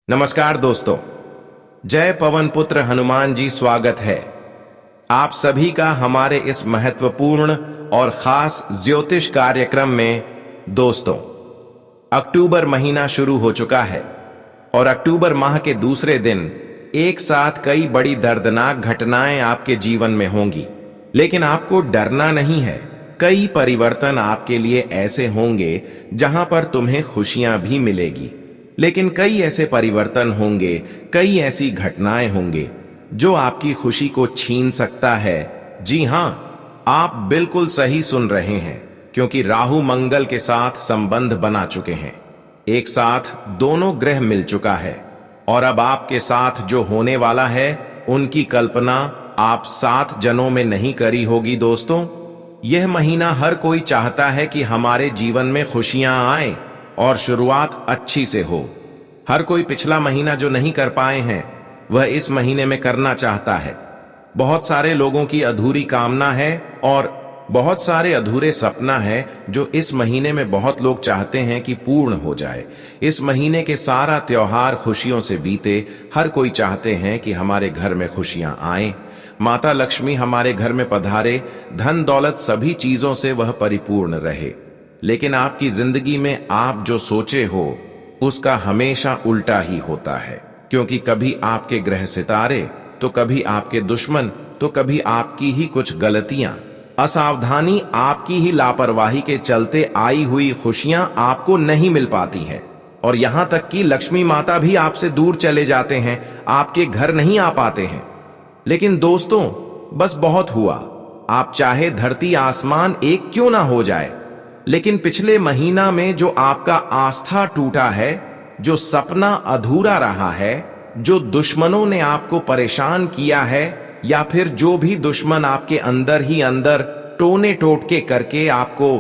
नमस्कार दोस्तों, जय पवन पुत्र हनुमान जी स्वागत है आप सभी का हमारे इस महत्वपूर्ण और खास ज्योतिष कार्यक्रम में। दोस्तों, अक्टूबर महीना शुरू हो चुका है और अक्टूबर माह के दूसरे दिन एक साथ कई बड़ी दर्दनाक घटनाएं आपके जीवन में होंगी। लेकिन आपको डरना नहीं है। कई परिवर्तन आपके लिए ऐसे होंगे जहां पर तुम्हें खुशियां भी मिलेगी, लेकिन कई ऐसे परिवर्तन होंगे, कई ऐसी घटनाएं होंगे जो आपकी खुशी को छीन सकता है। जी हां, आप बिल्कुल सही सुन रहे हैं, क्योंकि राहु मंगल के साथ संबंध बना चुके हैं। एक साथ दोनों ग्रह मिल चुका है और अब आपके साथ जो होने वाला है उनकी कल्पना आप 7 जन्मों में नहीं करी होगी। दोस्तों, यह महीना हर कोई चाहता है कि हमारे जीवन में खुशियां आए और शुरुआत अच्छी से हो। हर कोई पिछला महीना जो नहीं कर पाए हैं वह इस महीने में करना चाहता है। बहुत सारे लोगों की अधूरी कामना है और बहुत सारे अधूरे सपना है जो इस महीने में बहुत लोग चाहते हैं कि पूर्ण हो जाए। इस महीने के सारा त्योहार खुशियों से बीते। हर कोई चाहते हैं कि हमारे घर में खुशियां आए, माता लक्ष्मी हमारे घर में पधारे, धन दौलत सभी चीजों से वह परिपूर्ण रहे। लेकिन आपकी जिंदगी में आप जो सोचे हो उसका हमेशा उल्टा ही होता है, क्योंकि कभी आपके ग्रह सितारे, तो कभी आपके दुश्मन, तो कभी आपकी ही कुछ गलतियां, असावधानी, आपकी ही लापरवाही के चलते आई हुई खुशियां आपको नहीं मिल पाती हैं। और यहां तक कि लक्ष्मी माता भी आपसे दूर चले जाते हैं, आपके घर नहीं आ पाते हैं। लेकिन दोस्तों, बस बहुत हुआ। आप चाहे धरती आसमान एक क्यों ना हो जाए, लेकिन पिछले महीना में जो आपका आस्था टूटा है, जो सपना अधूरा रहा है, जो दुश्मनों ने आपको परेशान किया है, या फिर जो भी दुश्मन आपके अंदर ही अंदर टोने टोटके करके आपको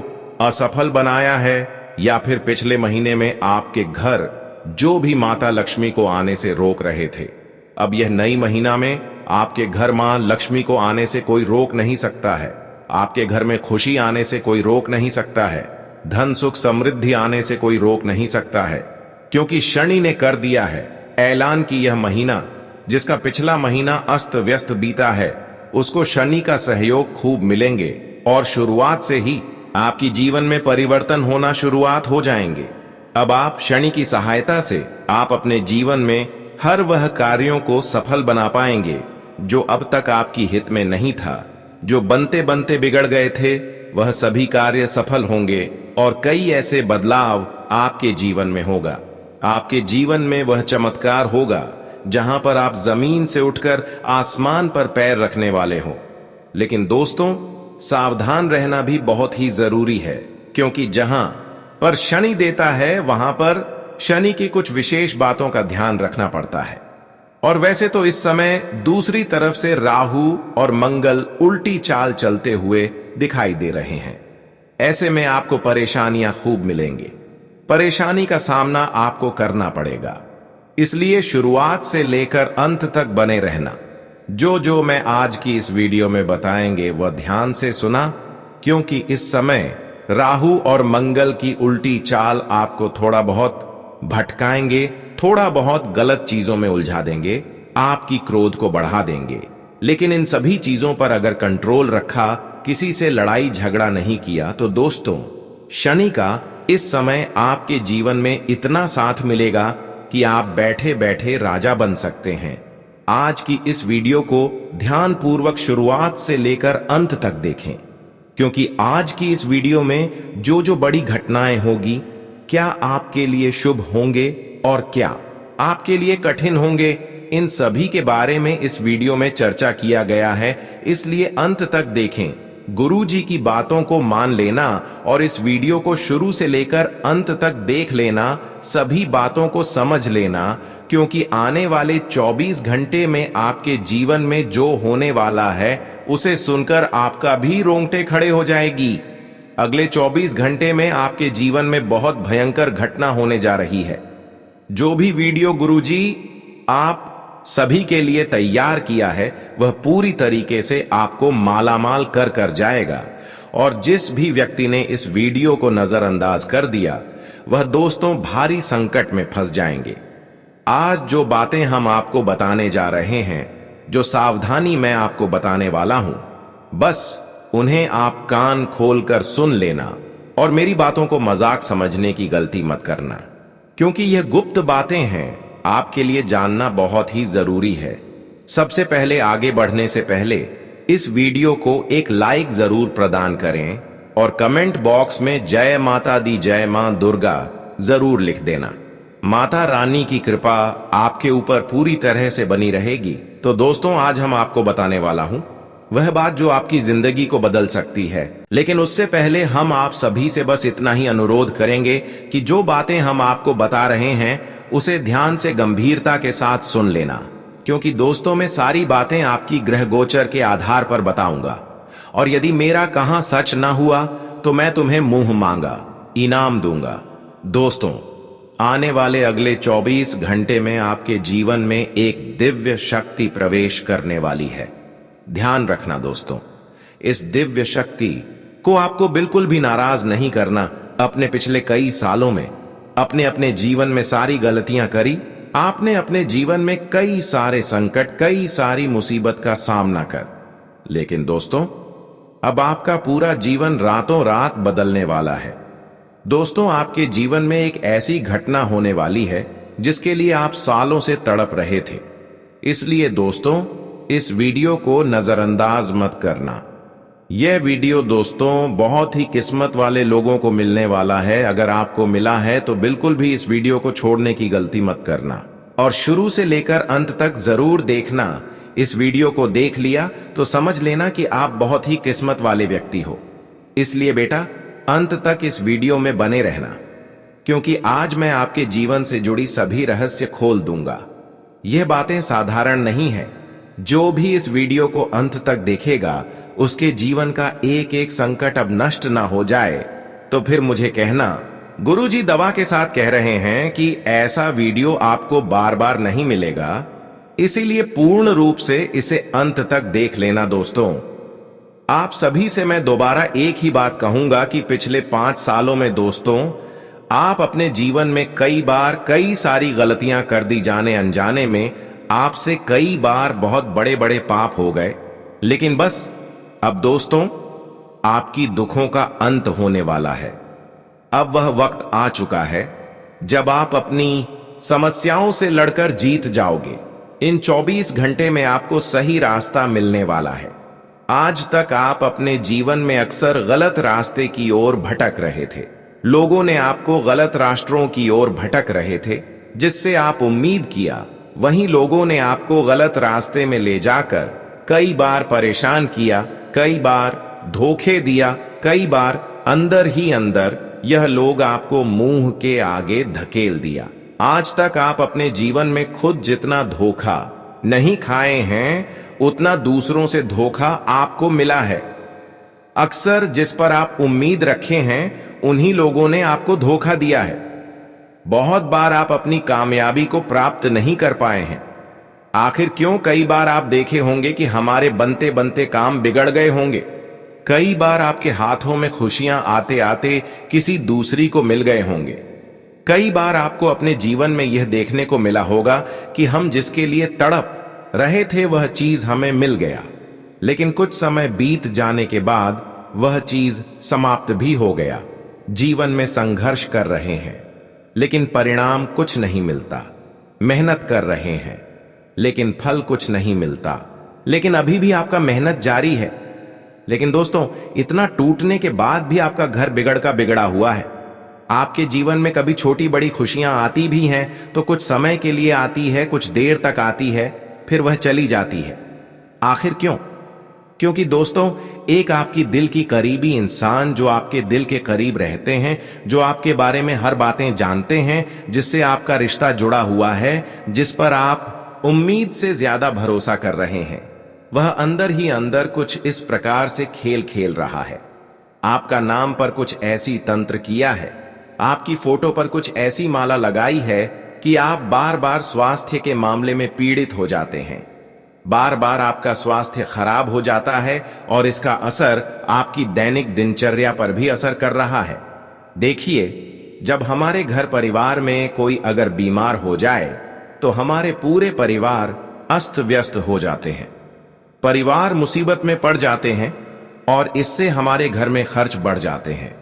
असफल बनाया है, या फिर पिछले महीने में आपके घर जो भी माता लक्ष्मी को आने से रोक रहे थे, अब यह नई महीना में आपके घर मां लक्ष्मी को आने से कोई रोक नहीं सकता है। आपके घर में खुशी आने से कोई रोक नहीं सकता है। धन सुख समृद्धि आने से कोई रोक नहीं सकता है, क्योंकि शनि ने कर दिया है ऐलान कि यह महीना, जिसका पिछला महीना अस्त व्यस्त बीता है, उसको शनि का सहयोग खूब मिलेंगे और शुरुआत से ही आपकी जीवन में परिवर्तन होना शुरुआत हो जाएंगे। अब आप शनि की सहायता से आप अपने जीवन में हर वह कार्यों को सफल बना पाएंगे जो अब तक आपकी हित में नहीं था। जो बनते बनते बिगड़ गए थे वह सभी कार्य सफल होंगे और कई ऐसे बदलाव आपके जीवन में होगा। आपके जीवन में वह चमत्कार होगा जहां पर आप जमीन से उठकर आसमान पर पैर रखने वाले हो। लेकिन दोस्तों, सावधान रहना भी बहुत ही जरूरी है, क्योंकि जहां पर शनि देता है वहां पर शनि की कुछ विशेष बातों का ध्यान रखना पड़ता है। और वैसे तो इस समय दूसरी तरफ से राहु और मंगल उल्टी चाल चलते हुए दिखाई दे रहे हैं। ऐसे में आपको परेशानियां खूब मिलेंगे। परेशानी का सामना आपको करना पड़ेगा, इसलिए शुरुआत से लेकर अंत तक बने रहना। जो मैं आज की इस वीडियो में बताएंगे वह ध्यान से सुना, क्योंकि इस समय राहु और मंगल की उल्टी चाल आपको थोड़ा बहुत भटकाएंगे, थोड़ा बहुत गलत चीजों में उलझा देंगे, आपकी क्रोध को बढ़ा देंगे। लेकिन इन सभी चीजों पर अगर कंट्रोल रखा, किसी से लड़ाई झगड़ा नहीं किया, तो दोस्तों, शनि का इस समय आपके जीवन में इतना साथ मिलेगा कि आप बैठे बैठे राजा बन सकते हैं। आज की इस वीडियो को ध्यानपूर्वक शुरुआत से लेकर अंत तक देखें, क्योंकि आज की इस वीडियो में जो बड़ी घटनाएं होगी, क्या आपके लिए शुभ होंगे और क्या आपके लिए कठिन होंगे, इन सभी के बारे में इस वीडियो में चर्चा किया गया है। इसलिए अंत तक देखें, गुरुजी की बातों को मान लेना और इस वीडियो को शुरू से लेकर अंत तक देख लेना, सभी बातों को समझ लेना, क्योंकि आने वाले 24 घंटे में आपके जीवन में जो होने वाला है उसे सुनकर आपका भी रोंगटे खड़े हो जाएगी। अगले 24 घंटे में आपके जीवन में बहुत भयंकर घटना होने जा रही है। जो भी वीडियो गुरुजी आप सभी के लिए तैयार किया है वह पूरी तरीके से आपको मालामाल कर कर जाएगा। और जिस भी व्यक्ति ने इस वीडियो को नजरअंदाज कर दिया वह दोस्तों भारी संकट में फंस जाएंगे। आज जो बातें हम आपको बताने जा रहे हैं, जो सावधानी मैं आपको बताने वाला हूं, बस उन्हें आप कान खोलकर सुन लेना और मेरी बातों को मजाक समझने की गलती मत करना, क्योंकि यह गुप्त बातें हैं, आपके लिए जानना बहुत ही जरूरी है। सबसे पहले आगे बढ़ने से पहले इस वीडियो को एक लाइक जरूर प्रदान करें और कमेंट बॉक्स में जय माता दी, जय मां दुर्गा जरूर लिख देना। माता रानी की कृपा आपके ऊपर पूरी तरह से बनी रहेगी। तो दोस्तों, आज हम आपको बताने वाला हूं वह बात जो आपकी जिंदगी को बदल सकती है। लेकिन उससे पहले हम आप सभी से बस इतना ही अनुरोध करेंगे कि जो बातें हम आपको बता रहे हैं उसे ध्यान से गंभीरता के साथ सुन लेना, क्योंकि दोस्तों मैं सारी बातें आपकी ग्रह गोचर के आधार पर बताऊंगा और यदि मेरा कहां सच ना हुआ तो मैं तुम्हें मुंह मांगा इनाम दूंगा। दोस्तों, आने वाले अगले 24 घंटे में आपके जीवन में एक दिव्य शक्ति प्रवेश करने वाली है। ध्यान रखना दोस्तों, इस दिव्य शक्ति को आपको बिल्कुल भी नाराज नहीं करना। अपने पिछले कई सालों में अपने अपने जीवन में सारी गलतियां करी, आपने अपने जीवन में कई सारे संकट, कई सारी मुसीबत का सामना कर, लेकिन दोस्तों अब आपका पूरा जीवन रातों रात बदलने वाला है। दोस्तों, आपके जीवन में एक ऐसी घटना होने वाली है जिसके लिए आप सालों से तड़प रहे थे। इसलिए दोस्तों, इस वीडियो को नजरअंदाज मत करना। यह वीडियो दोस्तों बहुत ही किस्मत वाले लोगों को मिलने वाला है। अगर आपको मिला है तो बिल्कुल भी इस वीडियो को छोड़ने की गलती मत करना और शुरू से लेकर अंत तक जरूर देखना। इस वीडियो को देख लिया तो समझ लेना कि आप बहुत ही किस्मत वाले व्यक्ति हो। इसलिए बेटा, अंत तक इस वीडियो में बने रहना, क्योंकि आज मैं आपके जीवन से जुड़ी सभी रहस्य खोल दूंगा। यह बातें साधारण नहीं है। जो भी इस वीडियो को अंत तक देखेगा उसके जीवन का एक एक संकट अब नष्ट ना हो जाए तो फिर मुझे कहना, गुरुजी दवा के साथ कह रहे हैं कि ऐसा वीडियो आपको बार बार नहीं मिलेगा, इसीलिए पूर्ण रूप से इसे अंत तक देख लेना। दोस्तों, आप सभी से मैं दोबारा एक ही बात कहूंगा कि पिछले 5 सालों में दोस्तों आप अपने जीवन में कई बार कई सारी गलतियां कर दी, जाने अनजाने में आपसे कई बार बहुत बड़े बड़े पाप हो गए। लेकिन बस अब दोस्तों आपकी दुखों का अंत होने वाला है। अब वह वक्त आ चुका है जब आप अपनी समस्याओं से लड़कर जीत जाओगे। इन 24 घंटे में आपको सही रास्ता मिलने वाला है। आज तक आप अपने जीवन में अक्सर गलत रास्ते की ओर भटक रहे थे। लोगों ने आपको गलत रास्त्रों की ओर भटक रहे थे, जिससे आप उम्मीद किया। वहीं लोगों ने आपको गलत रास्ते में ले जाकर कई बार परेशान किया, कई बार धोखे दिया, कई बार अंदर ही अंदर यह लोग आपको मुंह के आगे धकेल दिया। आज तक आप अपने जीवन में खुद जितना धोखा नहीं खाए हैं, उतना दूसरों से धोखा आपको मिला है। अक्सर जिस पर आप उम्मीद रखे हैं उन्हीं लोगों ने आपको धोखा दिया है। बहुत बार आप अपनी कामयाबी को प्राप्त नहीं कर पाए हैं। आखिर क्यों? कई बार आप देखे होंगे कि हमारे बनते बनते काम बिगड़ गए होंगे। कई बार आपके हाथों में खुशियां आते आते किसी दूसरी को मिल गए होंगे। कई बार आपको अपने जीवन में यह देखने को मिला होगा कि हम जिसके लिए तड़प रहे थे वह चीज हमें मिल गया, लेकिन कुछ समय बीत जाने के बाद वह चीज समाप्त भी हो गया। जीवन में संघर्ष कर रहे हैं लेकिन परिणाम कुछ नहीं मिलता। मेहनत कर रहे हैं लेकिन फल कुछ नहीं मिलता। लेकिन अभी भी आपका मेहनत जारी है। लेकिन दोस्तों, इतना टूटने के बाद भी आपका घर बिगड़ का बिगड़ा हुआ है। आपके जीवन में कभी छोटी बड़ी खुशियां आती भी हैं तो कुछ समय के लिए आती है, कुछ देर तक आती है, फिर वह चली जाती है। आखिर क्यों? क्योंकि दोस्तों, एक आपकी दिल की करीबी इंसान जो आपके दिल के करीब रहते हैं, जो आपके बारे में हर बातें जानते हैं, जिससे आपका रिश्ता जुड़ा हुआ है, जिस पर आप उम्मीद से ज्यादा भरोसा कर रहे हैं, वह अंदर ही अंदर कुछ इस प्रकार से खेल खेल रहा है। आपका नाम पर कुछ ऐसी तंत्र किया है, आपकी फोटो पर कुछ ऐसी माला लगाई है कि आप बार बार स्वास्थ्य के मामले में पीड़ित हो जाते हैं। बार बार आपका स्वास्थ्य खराब हो जाता है और इसका असर आपकी दैनिक दिनचर्या पर भी असर कर रहा है। देखिए, जब हमारे घर परिवार में कोई अगर बीमार हो जाए तो हमारे पूरे परिवार अस्त व्यस्त हो जाते हैं। परिवार मुसीबत में पड़ जाते हैं और इससे हमारे घर में खर्च बढ़ जाते हैं।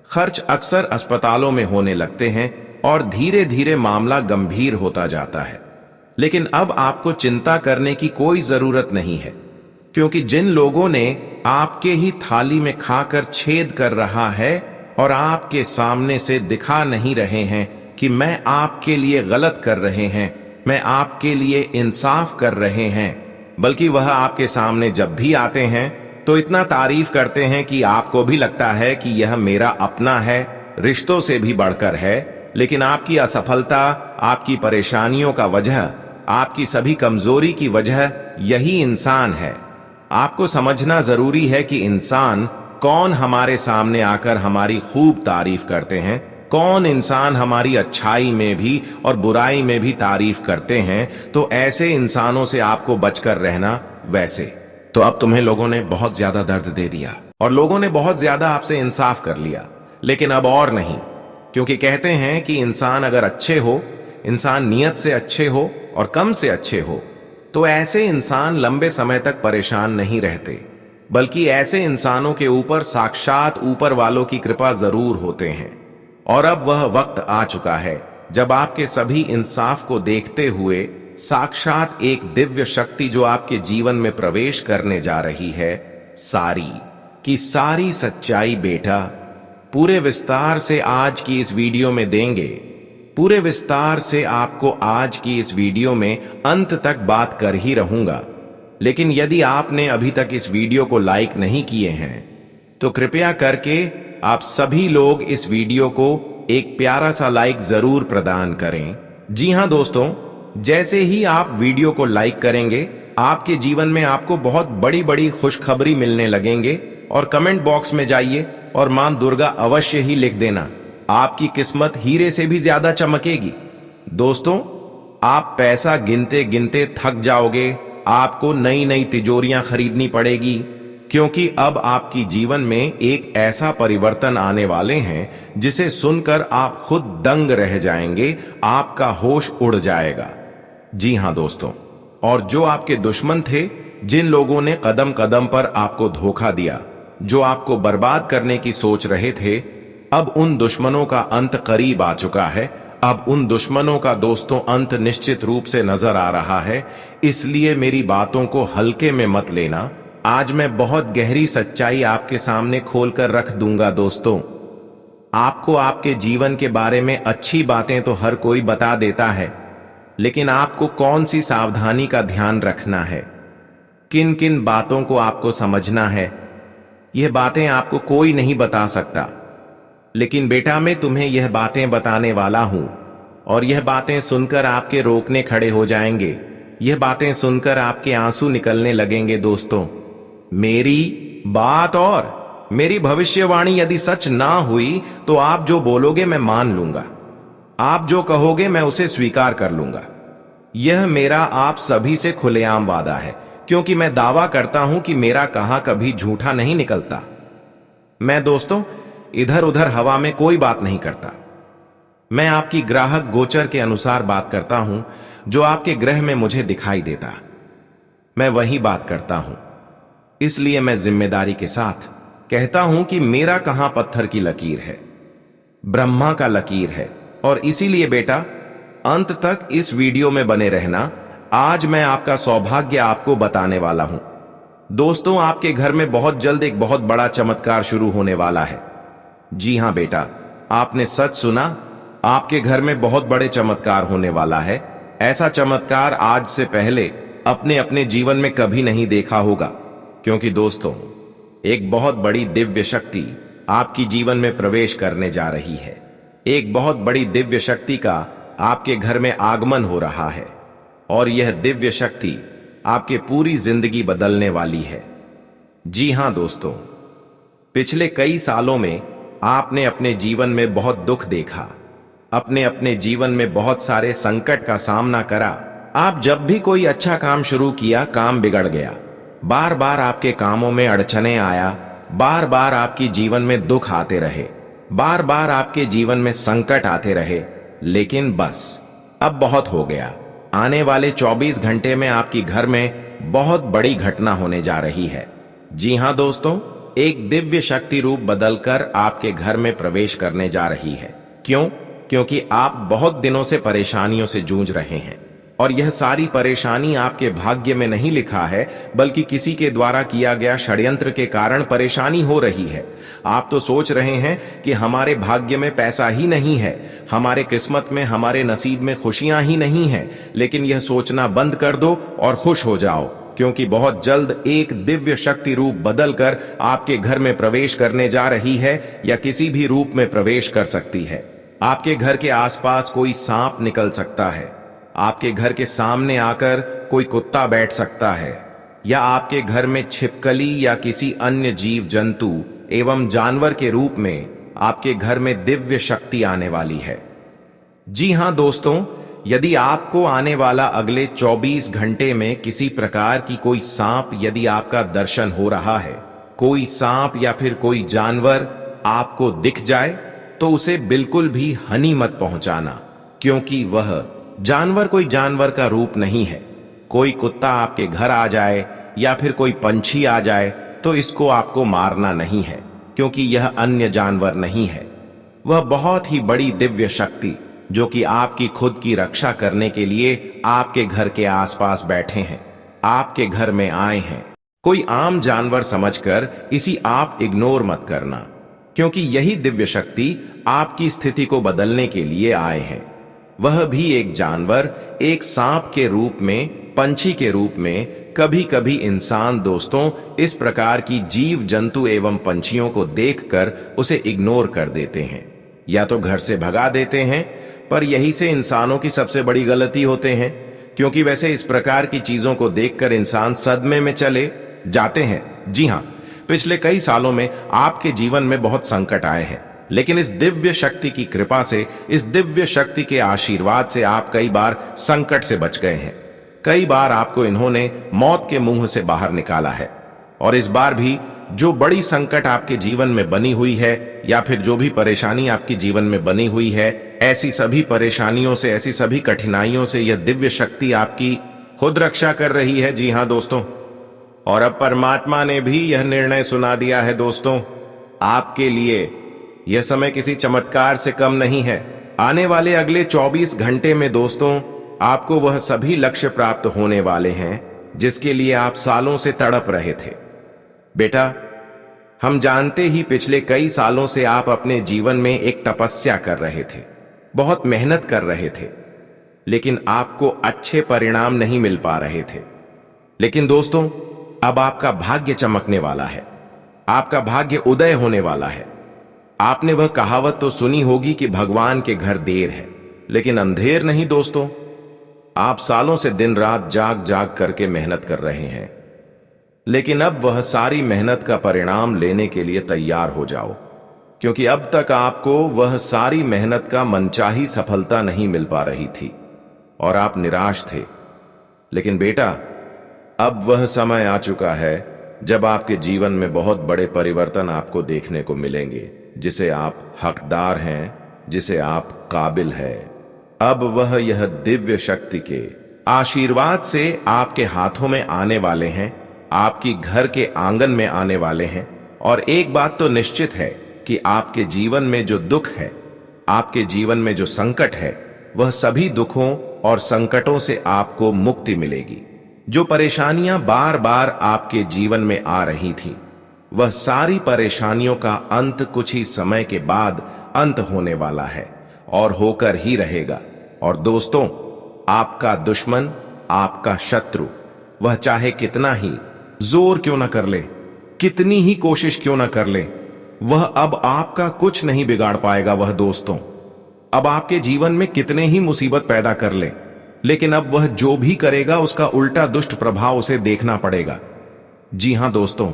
खर्च अक्सर अस्पतालों में होने लगते हैं और धीरे धीरे मामला गंभीर होता जाता है। लेकिन अब आपको चिंता करने की कोई जरूरत नहीं है, क्योंकि जिन लोगों ने आपके ही थाली में खाकर छेद कर रहा है और आपके सामने से दिखा नहीं रहे हैं कि मैं आपके लिए गलत कर रहे हैं, मैं आपके लिए इंसाफ कर रहे हैं, बल्कि वह आपके सामने जब भी आते हैं तो इतना तारीफ करते हैं कि आपको भी लगता है कि यह मेरा अपना है, रिश्तों से भी बढ़कर है। लेकिन आपकी असफलता, आपकी परेशानियों का वजह, आपकी सभी कमजोरी की वजह यही इंसान है। आपको समझना जरूरी है कि इंसान कौन हमारे सामने आकर हमारी खूब तारीफ करते हैं, कौन इंसान हमारी अच्छाई में भी और बुराई में भी तारीफ करते हैं। तो ऐसे इंसानों से आपको बचकर रहना। वैसे तो अब तुम्हें लोगों ने बहुत ज्यादा दर्द दे दिया और लोगों ने बहुत ज्यादा आपसे इंसाफ कर लिया, लेकिन अब और नहीं, क्योंकि कहते हैं कि इंसान अगर अच्छे हो, इंसान नियत से अच्छे हो और कम से अच्छे हो, तो ऐसे इंसान लंबे समय तक परेशान नहीं रहते, बल्कि ऐसे इंसानों के ऊपर साक्षात ऊपर वालों की कृपा जरूर होते हैं। और अब वह वक्त आ चुका है जब आपके सभी इंसाफ को देखते हुए साक्षात एक दिव्य शक्ति जो आपके जीवन में प्रवेश करने जा रही है, सारी की सारी सच्चाई बेटा पूरे विस्तार से आज की इस वीडियो में देंगे। पूरे विस्तार से आपको आज की इस वीडियो में अंत तक बात कर ही रहूंगा। लेकिन यदि आपने अभी तक इस वीडियो को लाइक नहीं किए हैं तो कृपया करके आप सभी लोग इस वीडियो को एक प्यारा सा लाइक जरूर प्रदान करें। जी हां दोस्तों, जैसे ही आप वीडियो को लाइक करेंगे, आपके जीवन में आपको बहुत बड़ी बड़ी खुशखबरी मिलने लगेंगे। और कमेंट बॉक्स में जाइए और मां दुर्गा अवश्य ही लिख देना, आपकी किस्मत हीरे से भी ज्यादा चमकेगी। दोस्तों, आप पैसा गिनते गिनते थक जाओगे, आपको नई नई तिजोरियां खरीदनी पड़ेगी, क्योंकि अब आपकी जीवन में एक ऐसा परिवर्तन आने वाले हैं जिसे सुनकर आप खुद दंग रह जाएंगे, आपका होश उड़ जाएगा। जी हां दोस्तों, और जो आपके दुश्मन थे, जिन लोगों ने कदम कदम पर आपको धोखा दिया, जो आपको बर्बाद करने की सोच रहे थे, अब उन दुश्मनों का अंत करीब आ चुका है। अब उन दुश्मनों का दोस्तों अंत निश्चित रूप से नजर आ रहा है। इसलिए मेरी बातों को हल्के में मत लेना। आज मैं बहुत गहरी सच्चाई आपके सामने खोलकर रख दूंगा। दोस्तों, आपको आपके जीवन के बारे में अच्छी बातें तो हर कोई बता देता है, लेकिन आपको कौन सी सावधानी का ध्यान रखना है, किन किन बातों को आपको समझना है, यह बातें आपको कोई नहीं बता सकता। लेकिन बेटा, मैं तुम्हें यह बातें बताने वाला हूं, और यह बातें सुनकर आपके रोकने खड़े हो जाएंगे। यह बातें सुनकर आपके आंसू निकलने लगेंगे। दोस्तों, मेरी बात और मेरी भविष्यवाणी यदि सच ना हुई तो आप जो बोलोगे मैं मान लूंगा, आप जो कहोगे मैं उसे स्वीकार कर लूंगा। यह मेरा आप सभी से खुलेआम वादा है, क्योंकि मैं दावा करता हूं कि मेरा कहा कभी झूठा नहीं निकलता। मैं दोस्तों इधर उधर हवा में कोई बात नहीं करता। मैं आपकी ग्राहक गोचर के अनुसार बात करता हूं, जो आपके ग्रह में मुझे दिखाई देता, मैं वही बात करता हूं। इसलिए मैं जिम्मेदारी के साथ कहता हूं कि मेरा कहां पत्थर की लकीर है, ब्रह्मा का लकीर है। और इसीलिए बेटा, अंत तक इस वीडियो में बने रहना। आज मैं आपका सौभाग्य आपको बताने वाला हूं। दोस्तों, आपके घर में बहुत जल्द एक बहुत बड़ा चमत्कार शुरू होने वाला है। जी हां बेटा, आपने सच सुना, आपके घर में बहुत बड़े चमत्कार होने वाला है। ऐसा चमत्कार आज से पहले अपने अपने जीवन में कभी नहीं देखा होगा, क्योंकि दोस्तों एक बहुत बड़ी दिव्य शक्ति आपकी जीवन में प्रवेश करने जा रही है। एक बहुत बड़ी दिव्य शक्ति का आपके घर में आगमन हो रहा है, और यह दिव्य शक्ति आपके पूरी जिंदगी बदलने वाली है। जी हां दोस्तों, पिछले कई सालों में आपने अपने जीवन में बहुत दुख देखा, अपने अपने जीवन में बहुत सारे संकट का सामना करा। आप जब भी कोई अच्छा काम शुरू किया, काम बिगड़ गया। बार बार आपके कामों में अड़चने आया, बार बार आपकी जीवन में दुख आते रहे, बार बार आपके जीवन में संकट आते रहे। लेकिन बस अब बहुत हो गया, आने वाले 24 घंटे में आपकी घर में बहुत बड़ी घटना होने जा रही है। जी हां दोस्तों, एक दिव्य शक्ति रूप बदलकर आपके घर में प्रवेश करने जा रही है। क्यों? क्योंकि आप बहुत दिनों से परेशानियों से जूझ रहे हैं और यह सारी परेशानी आपके भाग्य में नहीं लिखा है, बल्कि किसी के द्वारा किया गया षड्यंत्र के कारण परेशानी हो रही है। आप तो सोच रहे हैं कि हमारे भाग्य में पैसा ही नहीं है, हमारे किस्मत में, हमारे नसीब में खुशियां ही नहीं है। लेकिन यह सोचना बंद कर दो और खुश हो जाओ, क्योंकि बहुत जल्द एक दिव्य शक्ति रूप बदलकर आपके घर में प्रवेश करने जा रही है, या किसी भी रूप में प्रवेश कर सकती है। आपके घर के आसपास कोई सांप निकल सकता है, आपके घर के सामने आकर कोई कुत्ता बैठ सकता है, या आपके घर में छिपकली या किसी अन्य जीव जंतु एवं जानवर के रूप में आपके घर में दिव्य शक्ति आने वाली है। जी हां दोस्तों, यदि आपको आने वाला अगले 24 घंटे में किसी प्रकार की कोई सांप यदि आपका दर्शन हो रहा है, कोई सांप या फिर कोई जानवर आपको दिख जाए, तो उसे बिल्कुल भी हानि मत पहुंचाना, क्योंकि वह जानवर कोई जानवर का रूप नहीं है। कोई कुत्ता आपके घर आ जाए या फिर कोई पंछी आ जाए तो इसको आपको मारना नहीं है, क्योंकि यह अन्य जानवर नहीं है। वह बहुत ही बड़ी दिव्य शक्ति जो कि आपकी खुद की रक्षा करने के लिए आपके घर के आसपास बैठे हैं, आपके घर में आए हैं। कोई आम जानवर समझकर इसी आप इग्नोर मत करना, क्योंकि यही दिव्य शक्ति आपकी स्थिति को बदलने के लिए आए हैं। वह भी एक जानवर, एक सांप के रूप में, पंछी के रूप में। कभी कभी इंसान दोस्तों इस प्रकार की जीव जंतु एवं पंछियों को देखकर उसे इग्नोर कर देते हैं या तो घर से भगा देते हैं, पर यही से इंसानों की सबसे बड़ी गलती होते हैं, क्योंकि वैसे इस प्रकार की चीजों को देखकर इंसान सदमे में चले जाते हैं। जी हां, पिछले कई सालों में आपके जीवन में बहुत संकट आए हैं, लेकिन इस दिव्य शक्ति की कृपा से, इस दिव्य शक्ति के आशीर्वाद से आप कई बार संकट से बच गए हैं। कई बार आपको इन्होंने मौत के मुंह से बाहर निकाला है। और इस बार भी जो बड़ी संकट आपके जीवन में बनी हुई है, या फिर जो भी परेशानी आपके जीवन में बनी हुई है, ऐसी सभी परेशानियों से, ऐसी सभी कठिनाइयों से यह दिव्य शक्ति आपकी खुद रक्षा कर रही है। जी हां दोस्तों, और अब परमात्मा ने भी यह निर्णय सुना दिया है दोस्तों, आपके लिए यह समय किसी चमत्कार से कम नहीं है। आने वाले अगले 24 घंटे में दोस्तों आपको वह सभी लक्ष्य प्राप्त होने वाले हैं जिसके लिए आप सालों से तड़प रहे थे। बेटा, हम जानते ही पिछले कई सालों से आप अपने जीवन में एक तपस्या कर रहे थे, बहुत मेहनत कर रहे थे, लेकिन आपको अच्छे परिणाम नहीं मिल पा रहे थे। लेकिन दोस्तों, अब आपका भाग्य चमकने वाला है, आपका भाग्य उदय होने वाला है। आपने वह कहावत तो सुनी होगी कि भगवान के घर देर है लेकिन अंधेर नहीं दोस्तों। आप सालों से दिन रात जाग जाग करके मेहनत कर रहे हैं, लेकिन अब वह सारी मेहनत का परिणाम लेने के लिए तैयार हो जाओ, क्योंकि अब तक आपको वह सारी मेहनत का मनचाही सफलता नहीं मिल पा रही थी और आप निराश थे। लेकिन बेटा, अब वह समय आ चुका है जब आपके जीवन में बहुत बड़े परिवर्तन आपको देखने को मिलेंगे, जिसे आप हकदार हैं, जिसे आप काबिल है। अब वह यह दिव्य शक्ति के आशीर्वाद से आपके हाथों में आने वाले हैं, आपकी घर के आंगन में आने वाले हैं। और एक बात तो निश्चित है कि आपके जीवन में जो दुख है, आपके जीवन में जो संकट है, वह सभी दुखों और संकटों से आपको मुक्ति मिलेगी। जो परेशानियां बार बार आपके जीवन में आ रही थी, वह सारी परेशानियों का अंत कुछ ही समय के बाद अंत होने वाला है और होकर ही रहेगा। और दोस्तों, आपका दुश्मन, आपका शत्रु, वह चाहे कितना ही जोर क्यों न कर ले, कितनी ही कोशिश क्यों न कर ले, वह अब आपका कुछ नहीं बिगाड़ पाएगा। वह दोस्तों अब आपके जीवन में कितने ही मुसीबत पैदा कर ले, लेकिन अब वह जो भी करेगा उसका उल्टा दुष्ट प्रभाव उसे देखना पड़ेगा। जी हां दोस्तों,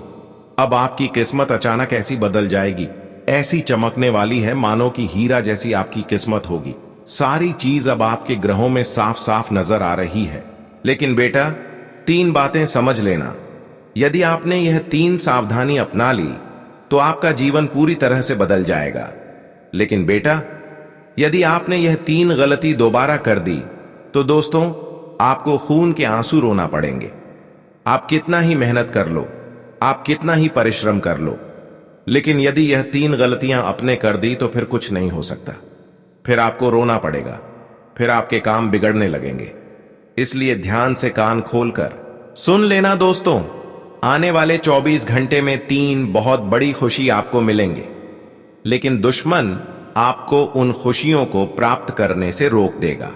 अब आपकी किस्मत अचानक ऐसी बदल जाएगी, ऐसी चमकने वाली है मानो कि हीरा जैसी आपकी किस्मत होगी। सारी चीज अब आपके ग्रहों में साफ साफ नजर आ रही है। लेकिन बेटा, 3 बातें समझ लेना। यदि आपने यह 3 सावधानी अपना ली तो आपका जीवन पूरी तरह से बदल जाएगा। लेकिन बेटा, यदि आपने यह 3 गलती दोबारा कर दी तो दोस्तों आपको खून के आंसू रोना पड़ेंगे। आप कितना ही मेहनत कर लो, आप कितना ही परिश्रम कर लो, लेकिन यदि यह 3 गलतियां आपने कर दी तो फिर कुछ नहीं हो सकता। फिर आपको रोना पड़ेगा, फिर आपके काम बिगड़ने लगेंगे। इसलिए ध्यान से कान खोलकर सुन लेना दोस्तों। आने वाले 24 घंटे में 3 बहुत बड़ी खुशी आपको मिलेंगे, लेकिन दुश्मन आपको उन खुशियों को प्राप्त करने से रोक देगा।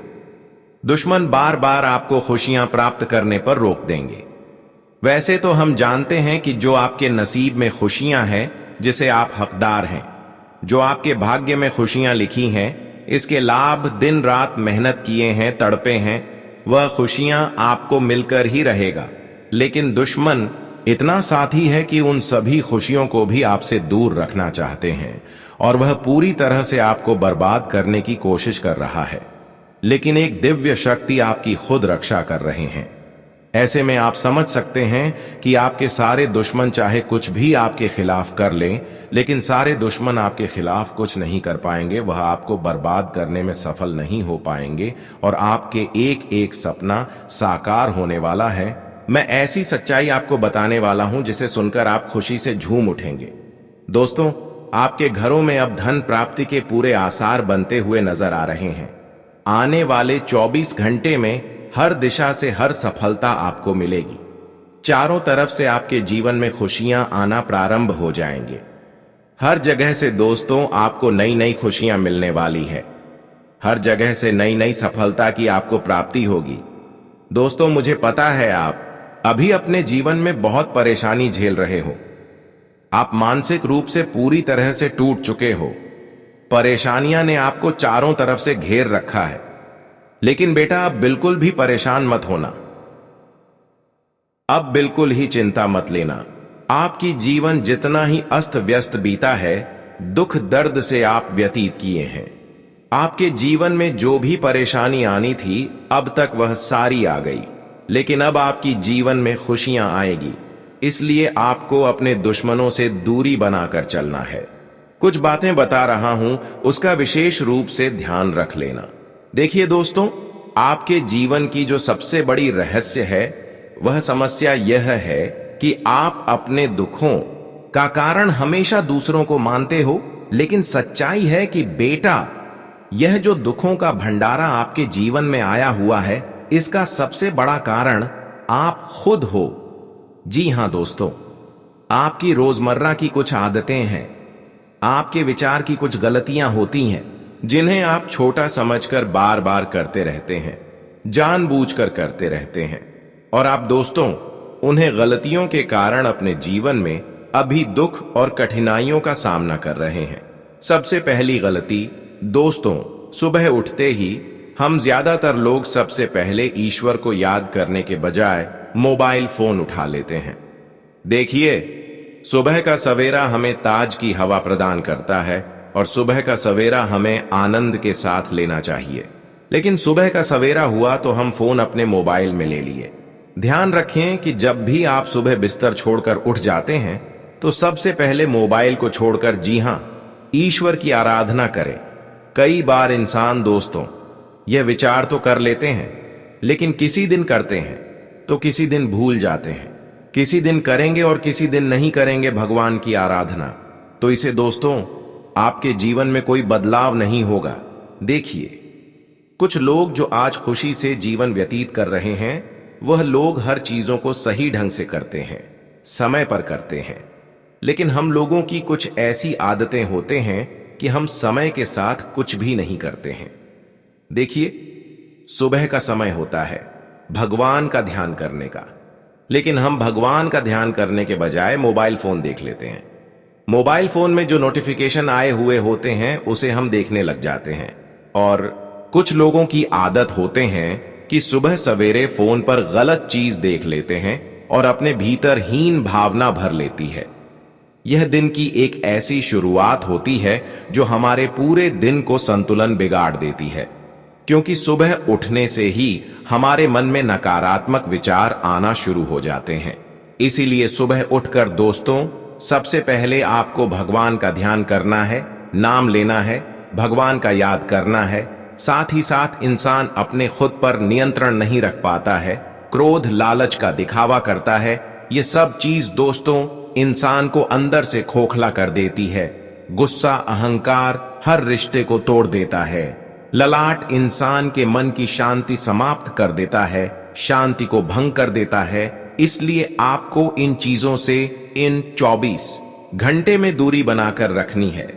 दुश्मन बार बार आपको खुशियां प्राप्त करने पर रोक देंगे। वैसे तो हम जानते हैं कि जो आपके नसीब में खुशियां हैं, जिसे आप हकदार हैं, जो आपके भाग्य में खुशियां लिखी हैं, इसके लाभ दिन रात मेहनत किए हैं, तड़पे हैं, वह खुशियां आपको मिलकर ही रहेगा। लेकिन दुश्मन इतना साथी है कि उन सभी खुशियों को भी आपसे दूर रखना चाहते हैं और वह पूरी तरह से आपको बर्बाद करने की कोशिश कर रहा है। लेकिन एक दिव्य शक्ति आपकी खुद रक्षा कर रहे हैं। ऐसे में आप समझ सकते हैं कि आपके सारे दुश्मन चाहे कुछ भी आपके खिलाफ कर लें, लेकिन सारे दुश्मन आपके खिलाफ कुछ नहीं कर पाएंगे। वह आपको बर्बाद करने में सफल नहीं हो पाएंगे और आपके एक एक सपना साकार होने वाला है। मैं ऐसी सच्चाई आपको बताने वाला हूं जिसे सुनकर आप खुशी से झूम उठेंगे। दोस्तों, आपके घरों में अब धन प्राप्ति के पूरे आसार बनते हुए नजर आ रहे हैं। आने वाले 24 घंटे में हर दिशा से हर सफलता आपको मिलेगी। चारों तरफ से आपके जीवन में खुशियां आना प्रारंभ हो जाएंगे। हर जगह से दोस्तों आपको नई नई खुशियां मिलने वाली है। हर जगह से नई नई सफलता की आपको प्राप्ति होगी। दोस्तों, मुझे पता है आप अभी अपने जीवन में बहुत परेशानी झेल रहे हो। आप मानसिक रूप से पूरी तरह से टूट चुके हो। परेशानियां ने आपको चारों तरफ से घेर रखा है। लेकिन बेटा, अब बिल्कुल भी परेशान मत होना। अब बिल्कुल ही चिंता मत लेना। आपकी जीवन जितना ही अस्त व्यस्त बीता है, दुख दर्द से आप व्यतीत किए हैं। आपके जीवन में जो भी परेशानी आनी थी, अब तक वह सारी आ गई। लेकिन अब आपकी जीवन में खुशियां आएगी। इसलिए आपको अपने दुश्मनों से दूरी बनाकर चलना है। कुछ बातें बता रहा हूं, उसका विशेष रूप से ध्यान रख लेना। देखिए दोस्तों, आपके जीवन की जो सबसे बड़ी रहस्य है, वह समस्या यह है कि आप अपने दुखों का कारण हमेशा दूसरों को मानते हो। लेकिन सच्चाई है कि बेटा, यह जो दुखों का भंडारा आपके जीवन में आया हुआ है, इसका सबसे बड़ा कारण आप खुद हो। जी हां दोस्तों, आपकी रोजमर्रा की कुछ आदतें हैं, आपके विचार की कुछ गलतियां होती हैं, जिन्हें आप छोटा समझकर बार बार करते रहते हैं, जानबूझकर करते रहते हैं। और आप दोस्तों, उन्हें गलतियों के कारण अपने जीवन में अभी दुख और कठिनाइयों का सामना कर रहे हैं। सबसे पहली गलती दोस्तों, सुबह उठते ही हम ज्यादातर लोग सबसे पहले ईश्वर को याद करने के बजाय मोबाइल फोन उठा लेते हैं। देखिए, सुबह का सवेरा हमें ताज की हवा प्रदान करता है और सुबह का सवेरा हमें आनंद के साथ लेना चाहिए। लेकिन सुबह का सवेरा हुआ तो हम फोन अपने मोबाइल में ले लिए। ध्यान रखें कि जब भी आप सुबह बिस्तर छोड़कर उठ जाते हैं, तो सबसे पहले मोबाइल को छोड़कर, जी हां, ईश्वर की आराधना करें। कई बार इंसान दोस्तों यह विचार तो कर लेते हैं, लेकिन किसी दिन करते हैं तो किसी दिन भूल जाते हैं। किसी दिन करेंगे और किसी दिन नहीं करेंगे भगवान की आराधना। तो इसे दोस्तों आपके जीवन में कोई बदलाव नहीं होगा। देखिए, कुछ लोग जो आज खुशी से जीवन व्यतीत कर रहे हैं, वह लोग हर चीजों को सही ढंग से करते हैं, समय पर करते हैं। लेकिन हम लोगों की कुछ ऐसी आदतें होते हैं कि हम समय के साथ कुछ भी नहीं करते हैं। देखिए, सुबह का समय होता है भगवान का ध्यान करने का, लेकिन हम भगवान का ध्यान करने के बजाय मोबाइल फोन देख लेते हैं। मोबाइल फोन में जो नोटिफिकेशन आए हुए होते हैं, उसे हम देखने लग जाते हैं। और कुछ लोगों की आदत होते हैं कि सुबह सवेरे फोन पर गलत चीज देख लेते हैं और अपने भीतर हीन भावना भर लेती है। यह दिन की एक ऐसी शुरुआत होती है जो हमारे पूरे दिन को संतुलन बिगाड़ देती है, क्योंकि सुबह उठने से ही हमारे मन में नकारात्मक विचार आना शुरू हो जाते हैं। इसीलिए सुबह उठकर दोस्तों, सबसे पहले आपको भगवान का ध्यान करना है, नाम लेना है, भगवान का याद करना है। साथ ही साथ इंसान अपने खुद पर नियंत्रण नहीं रख पाता है, क्रोध लालच का दिखावा करता है। ये सब चीज दोस्तों इंसान को अंदर से खोखला कर देती है। गुस्सा अहंकार हर रिश्ते को तोड़ देता है। ललाट इंसान के मन की शांति समाप्त कर देता है, शांति को भंग कर देता है। इसलिए आपको इन चीजों से इन 24 घंटे में दूरी बनाकर रखनी है।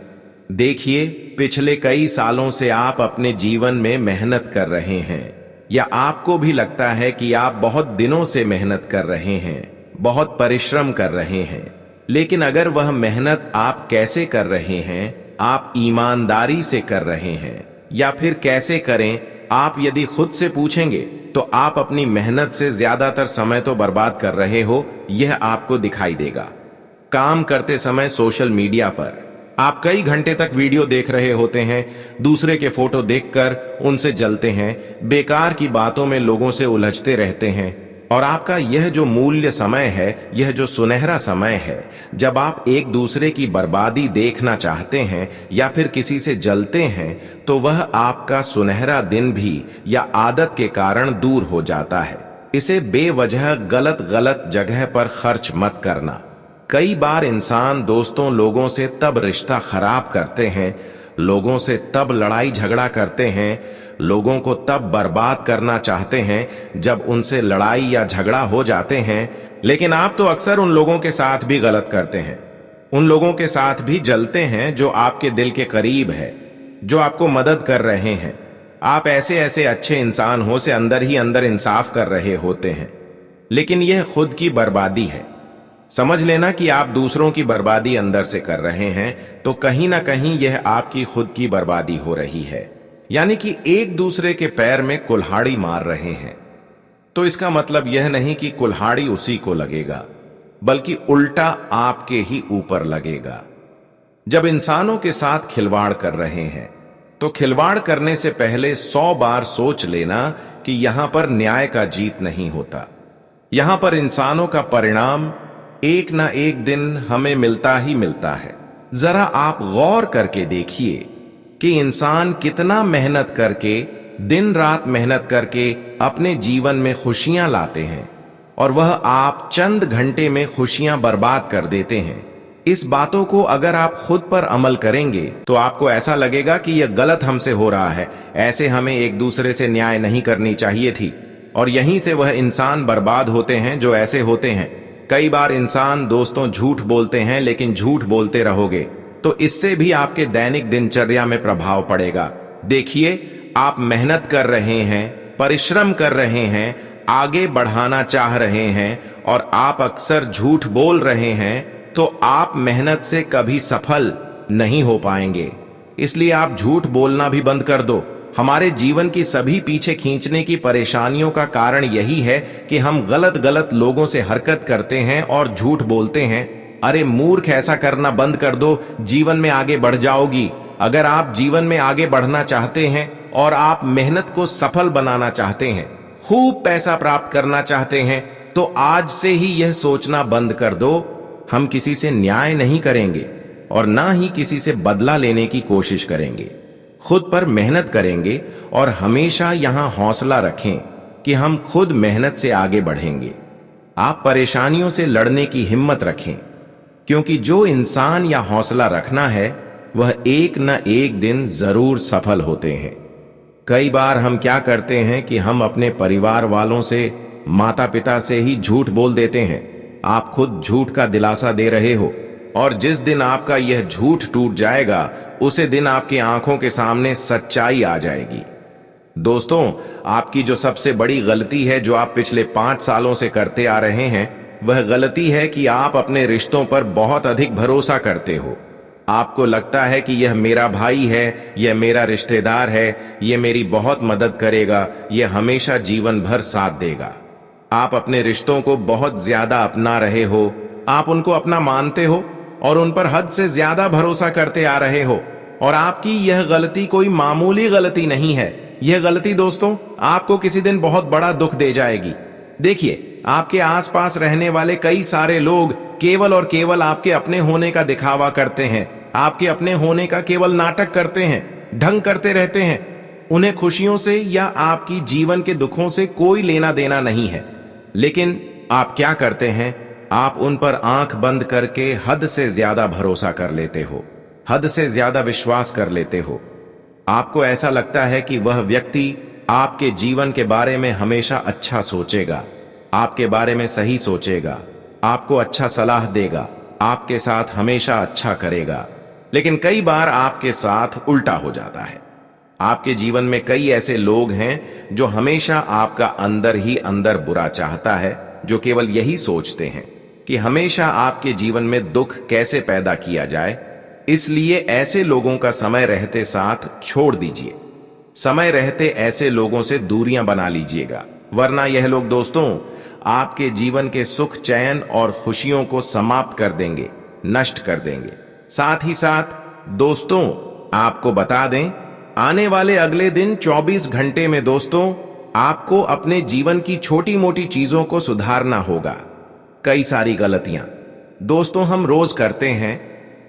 देखिए, पिछले कई सालों से आप अपने जीवन में मेहनत कर रहे हैं, या आपको भी लगता है कि आप बहुत दिनों से मेहनत कर रहे हैं, बहुत परिश्रम कर रहे हैं। लेकिन अगर वह मेहनत आप कैसे कर रहे हैं, आप ईमानदारी से कर रहे हैं या फिर कैसे करें, आप यदि खुद से पूछेंगे तो आप अपनी मेहनत से ज्यादातर समय तो बर्बाद कर रहे हो, यह आपको दिखाई देगा। काम करते समय सोशल मीडिया पर आप कई घंटे तक वीडियो देख रहे होते हैं, दूसरे के फोटो देखकर उनसे जलते हैं, बेकार की बातों में लोगों से उलझते रहते हैं। और आपका यह जो मूल्य समय है, यह जो सुनहरा समय है, जब आप एक दूसरे की बर्बादी देखना चाहते हैं या फिर किसी से जलते हैं, तो वह आपका सुनहरा दिन भी या आदत के कारण दूर हो जाता है। इसे बेवजह गलत जगह पर खर्च मत करना। कई बार इंसान दोस्तों लोगों से तब रिश्ता खराब करते हैं, लोगों से तब लड़ाई झगड़ा करते हैं, लोगों को तब बर्बाद करना चाहते हैं जब उनसे लड़ाई या झगड़ा हो जाते हैं। लेकिन आप तो अक्सर उन लोगों के साथ भी गलत करते हैं, उन लोगों के साथ भी जलते हैं जो आपके दिल के करीब है, जो आपको मदद कर रहे हैं। आप ऐसे अच्छे इंसान हो से अंदर ही अंदर इंसाफ कर रहे होते हैं, लेकिन यह खुद की बर्बादी है। समझ लेना कि आप दूसरों की बर्बादी अंदर से कर रहे हैं, तो कहीं ना कहीं यह आपकी खुद की बर्बादी हो रही है। यानी कि एक दूसरे के पैर में कुल्हाड़ी मार रहे हैं। तो इसका मतलब यह नहीं कि कुल्हाड़ी उसी को लगेगा, बल्कि उल्टा आपके ही ऊपर लगेगा। जब इंसानों के साथ खिलवाड़ कर रहे हैं, तो खिलवाड़ करने से पहले 100 बार सोच लेना कि यहां पर न्याय का जीत नहीं होता। यहां पर इंसानों का परिणाम एक ना एक दिन हमें मिलता ही मिलता है। जरा आप गौर करके देखिए कि इंसान कितना मेहनत करके, दिन रात मेहनत करके अपने जीवन में खुशियां लाते हैं, और वह आप चंद घंटे में खुशियां बर्बाद कर देते हैं। इस बातों को अगर आप खुद पर अमल करेंगे तो आपको ऐसा लगेगा कि यह गलत हमसे हो रहा है, ऐसे हमें एक दूसरे से न्याय नहीं करनी चाहिए थी। और यहीं से वह इंसान बर्बाद होते हैं जो ऐसे होते हैं। कई बार इंसान दोस्तों झूठ बोलते हैं, लेकिन झूठ बोलते रहोगे तो इससे भी आपके दैनिक दिनचर्या में प्रभाव पड़ेगा। देखिए, आप मेहनत कर रहे हैं, परिश्रम कर रहे हैं, आगे बढ़ाना चाह रहे हैं, और आप अक्सर झूठ बोल रहे हैं, तो आप मेहनत से कभी सफल नहीं हो पाएंगे। इसलिए आप झूठ बोलना भी बंद कर दो। हमारे जीवन की सभी पीछे खींचने की परेशानियों का कारण यही है कि हम गलत लोगों से हरकत करते हैं और झूठ बोलते हैं। अरे मूर्ख, ऐसा करना बंद कर दो, जीवन में आगे बढ़ जाओगी। अगर आप जीवन में आगे बढ़ना चाहते हैं और आप मेहनत को सफल बनाना चाहते हैं, खूब पैसा प्राप्त करना चाहते हैं, तो आज से ही यह सोचना बंद कर दो, हम किसी से न्याय नहीं करेंगे और ना ही किसी से बदला लेने की कोशिश करेंगे। खुद पर मेहनत करेंगे और हमेशा यहां हौसला रखें कि हम खुद मेहनत से आगे बढ़ेंगे। आप परेशानियों से लड़ने की हिम्मत रखें, क्योंकि जो इंसान या हौसला रखना है वह एक न एक दिन जरूर सफल होते हैं। कई बार हम क्या करते हैं कि हम अपने परिवार वालों से, माता पिता से ही झूठ बोल देते हैं। आप खुद झूठ का दिलासा दे रहे हो, और जिस दिन आपका यह झूठ टूट जाएगा उसे दिन आपकी आंखों के सामने सच्चाई आ जाएगी। दोस्तों, आपकी जो सबसे बड़ी गलती है जो आप पिछले 5 सालों से करते आ रहे हैं, वह गलती है कि आप अपने रिश्तों पर बहुत अधिक भरोसा करते हो। आपको लगता है कि यह मेरा भाई है, यह मेरा रिश्तेदार है, यह मेरी बहुत मदद करेगा, यह हमेशा जीवन भर साथ देगा। आप अपने रिश्तों को बहुत ज्यादा अपना रहे हो, आप उनको अपना मानते हो और उन पर हद से ज्यादा भरोसा करते आ रहे हो। और आपकी यह गलती कोई मामूली गलती नहीं है। यह गलती दोस्तों आपको किसी दिन बहुत बड़ा दुख दे जाएगी। देखिए, आपके आसपास रहने वाले कई सारे लोग केवल और केवल आपके अपने होने का दिखावा करते हैं, आपके अपने होने का केवल नाटक करते हैं, ढंग करते रहते हैं। उन्हें खुशियों से या आपकी जीवन के दुखों से कोई लेना देना नहीं है। लेकिन आप क्या करते हैं? आप उन पर आंख बंद करके हद से ज्यादा भरोसा कर लेते हो, हद से ज्यादा विश्वास कर लेते हो। आपको ऐसा लगता है कि वह व्यक्ति आपके जीवन के बारे में हमेशा अच्छा सोचेगा, आपके बारे में सही सोचेगा, आपको अच्छा सलाह देगा, आपके साथ हमेशा अच्छा करेगा। लेकिन कई बार आपके साथ उल्टा हो जाता है। आपके जीवन में कई ऐसे लोग हैं जो हमेशा आपका अंदर ही अंदर बुरा चाहता है, जो केवल यही सोचते हैं कि हमेशा आपके जीवन में दुख कैसे पैदा किया जाए। इसलिए ऐसे लोगों का समय रहते साथ छोड़ दीजिए। समय रहते ऐसे लोगों से दूरियां बना लीजिएगा, वरना यह लोग दोस्तों आपके जीवन के सुख, चैन और खुशियों को समाप्त कर देंगे, नष्ट कर देंगे। साथ ही साथ दोस्तों आपको बता दें, आने वाले अगले दिन 24 घंटे में दोस्तों आपको अपने जीवन की छोटी मोटी चीजों को सुधारना होगा। कई सारी गलतियां दोस्तों हम रोज करते हैं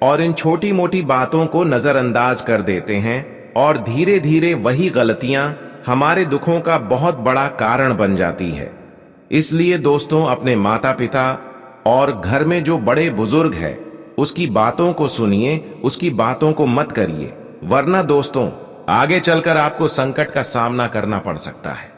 और इन छोटी मोटी बातों को नजरअंदाज कर देते हैं और धीरे धीरे वही गलतियां हमारे दुखों का बहुत बड़ा कारण बन जाती है। इसलिए दोस्तों अपने माता पिता और घर में जो बड़े बुजुर्ग हैं उसकी बातों को सुनिए, उसकी बातों को मत करिए, वरना दोस्तों आगे चलकर आपको संकट का सामना करना पड़ सकता है।